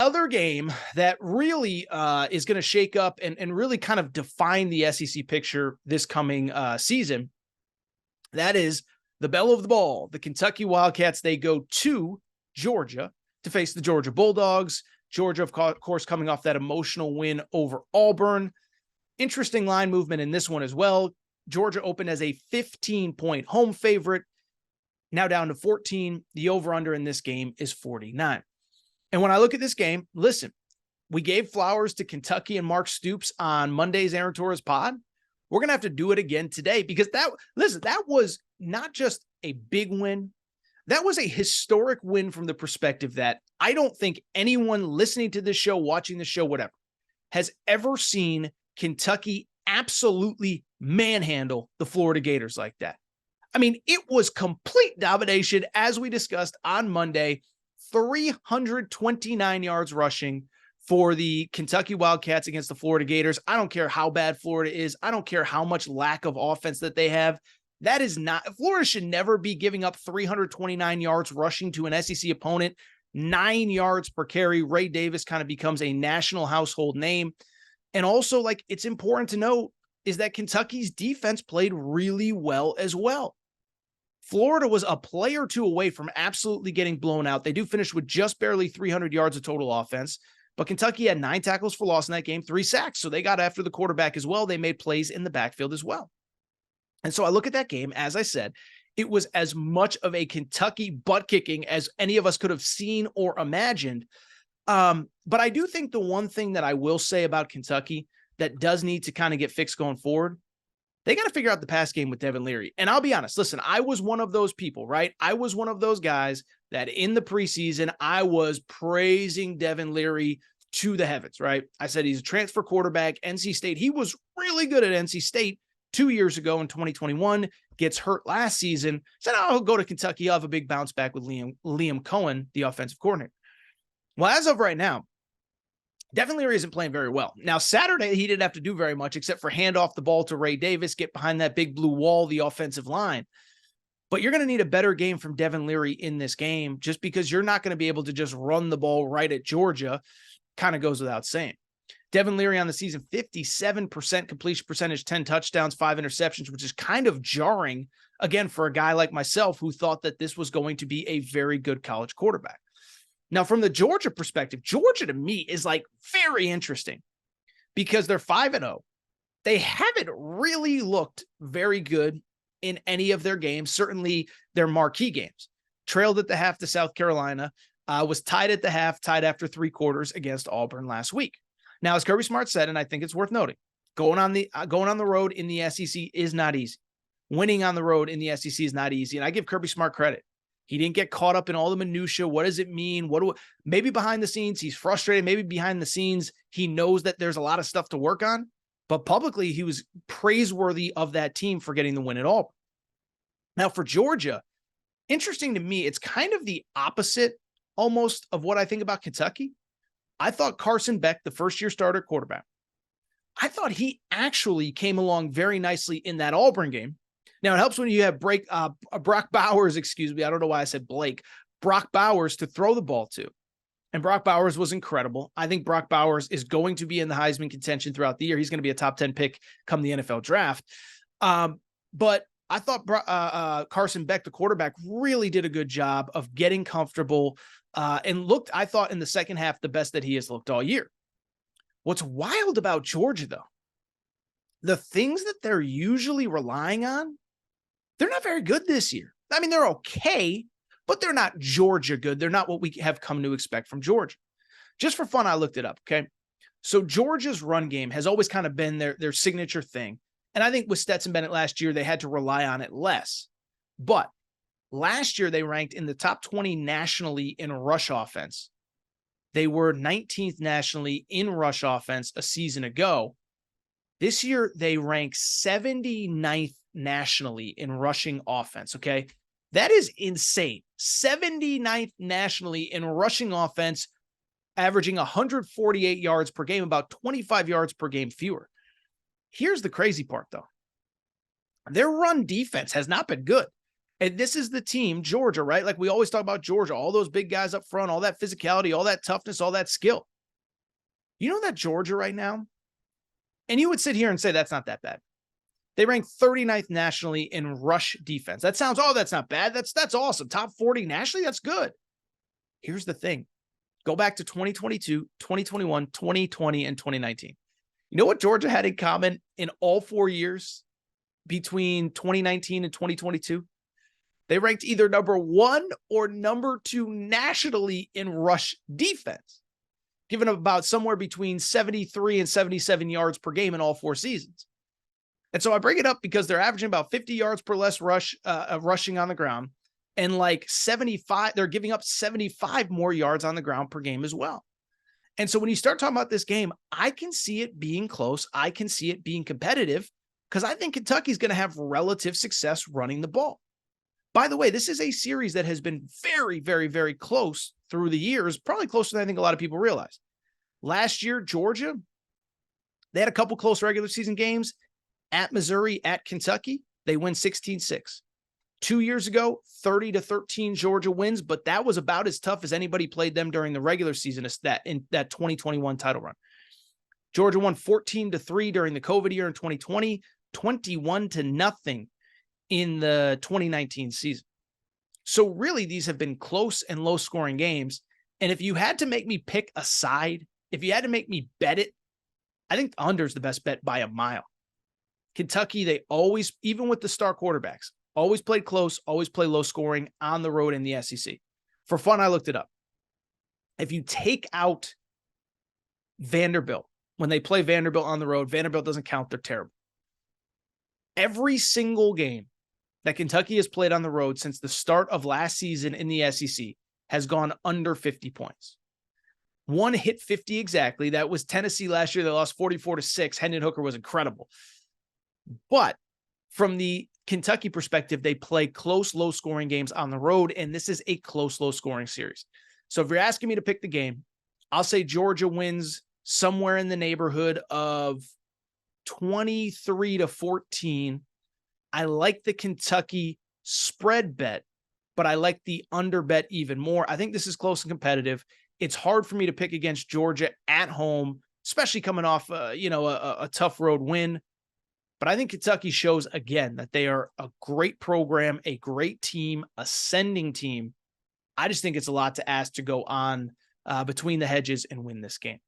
other game that really is going to shake up and really kind of define the SEC picture this coming season, that is the belle of the ball, the Kentucky Wildcats. They go to Georgia to face the Georgia Bulldogs. Georgia, of course, coming off that emotional win over Auburn. Interesting line movement in this one as well. Georgia opened as a 15-point home favorite, now down to 14. The over-under in this game is 49. And when I look at this game, listen, we gave flowers to Kentucky and Mark Stoops on Monday's Aaron Torres pod. We're going to have to do it again today because that was not just a big win. That was a historic win from the perspective that I don't think anyone listening to this show, watching the show, whatever, has ever seen Kentucky absolutely manhandle the Florida Gators like that. I mean, it was complete domination, as we discussed on Monday. 329 yards rushing for the Kentucky Wildcats against the Florida Gators. I don't care how bad Florida is. I don't care how much lack of offense that they have. That is not, Florida should never be giving up 329 yards rushing to an SEC opponent, 9 yards per carry. Ray Davis kind of becomes a national household name. And also, like, it's important to note is that Kentucky's defense played really well as well. Florida was a play or two away from absolutely getting blown out. They do finish with just barely 300 yards of total offense, but Kentucky had 9 tackles for loss in that game, 3 sacks. So they got after the quarterback as well. They made plays in the backfield as well. And so I look at that game, as I said, it was as much of a Kentucky butt kicking as any of us could have seen or imagined. But I do think the one thing that I will say about Kentucky that does need to kind of get fixed going forward, they got to figure out the pass game with Devin Leary. And I'll be honest, listen, I was one of those people, right? I was one of those guys that in the preseason, I was praising Devin Leary to the heavens, right? I said he's a transfer quarterback, NC State. He was really good at NC State 2 years ago in 2021, gets hurt last season. Said, oh, he'll go to Kentucky. I'll have a big bounce back with Liam Cohen, the offensive coordinator. Well, as of right now, Devin Leary isn't playing very well. Now, Saturday, he didn't have to do very much except for hand off the ball to Ray Davis, get behind that big blue wall, the offensive line. But you're going to need a better game from Devin Leary in this game just because you're not going to be able to just run the ball right at Georgia. Kind of goes without saying. Devin Leary on the season, 57% completion percentage, 10 touchdowns, 5 interceptions, which is kind of jarring, again, for a guy like myself who thought that this was going to be a very good college quarterback. Now, from the Georgia perspective, Georgia to me is like very interesting because they're 5-0. They haven't really looked very good in any of their games, certainly their marquee games. Trailed at the half to South Carolina, was tied at the half, tied after 3 quarters against Auburn last week. Now, as Kirby Smart said, and I think it's worth noting, going on the road in the SEC is not easy. Winning on the road in the SEC is not easy, and I give Kirby Smart credit. He didn't get caught up in all the minutia. What does it mean? Maybe behind the scenes, he's frustrated. Maybe behind the scenes, he knows that there's a lot of stuff to work on. But publicly, he was praiseworthy of that team for getting the win at all. Now, for Georgia, interesting to me, it's kind of the opposite almost of what I think about Kentucky. I thought Carson Beck, the first-year starter quarterback, I thought he actually came along very nicely in that Auburn game. Now, it helps when you have Brock Bowers, I don't know why I said Blake, Brock Bowers to throw the ball to. And Brock Bowers was incredible. I think Brock Bowers is going to be in the Heisman contention throughout the year. He's going to be a top 10 pick come the NFL draft. But I thought Carson Beck, the quarterback, really did a good job of getting comfortable and looked, I thought, in the second half, the best that he has looked all year. What's wild about Georgia, though, the things that they're usually relying on, they're not very good this year. I mean, they're okay, but they're not Georgia good. They're not what we have come to expect from Georgia. Just for fun, I looked it up, okay? So Georgia's run game has always kind of been their signature thing. And I think with Stetson Bennett last year, they had to rely on it less. But last year, they ranked in the top 20 nationally in rush offense. They were 19th nationally in rush offense a season ago. This year, they rank 79th nationally in rushing offense, okay? That is insane. 79th nationally in rushing offense, averaging 148 yards per game, about 25 yards per game fewer. Here's the crazy part, though. Their run defense has not been good. And this is the team, Georgia, right? Like we always talk about Georgia, all those big guys up front, all that physicality, all that toughness, all that skill. You know that Georgia right now, and you would sit here and say that's not that bad. They rank 39th nationally in rush defense. That sounds, oh, that's not bad. That's awesome. Top 40 nationally, that's good. Here's the thing. Go back to 2022, 2021, 2020, and 2019. You know what Georgia had in common in all 4 years between 2019 and 2022? They ranked either number 1 or number 2 nationally in rush defense, giving up about somewhere between 73 and 77 yards per game in all 4 seasons. And so I bring it up because they're averaging about 50 yards per less rushing on the ground, and like 75, they're giving up 75 more yards on the ground per game as well. And so when you start talking about this game, I can see it being close. I can see it being competitive because I think Kentucky's going to have relative success running the ball. By the way, this is a series that has been very, very, very close through the years, probably closer than I think a lot of people realize. Last year, Georgia, they had a couple close regular season games. At Missouri, at Kentucky, they win 16-6. 2 years ago, 30-13 Georgia wins, but that was about as tough as anybody played them during the regular season in that 2021 title run. Georgia won 14-3 during the COVID year in 2020, 21-0 in the 2019 season. So really, these have been close and low-scoring games. And if you had to make me pick a side, if you had to make me bet it, I think the under is the best bet by a mile. Kentucky, they always, even with the star quarterbacks, always played close, always play low scoring on the road in the SEC. For fun, I looked it up. If you take out Vanderbilt, when they play Vanderbilt on the road, Vanderbilt doesn't count. They're terrible. Every single game that Kentucky has played on the road since the start of last season in the SEC has gone under 50 points. One hit 50 exactly. That was Tennessee last year. They lost 44-6. Hendon Hooker was incredible. But from the Kentucky perspective, they play close, low-scoring games on the road, and this is a close, low-scoring series. So if you're asking me to pick the game, I'll say Georgia wins somewhere in the neighborhood of 23-14. I like the Kentucky spread bet, but I like the under bet even more. I think this is close and competitive. It's hard for me to pick against Georgia at home, especially coming off a tough road win. But I think Kentucky shows again that they are a great program, a great team, ascending team. I just think it's a lot to ask to go on between the hedges and win this game.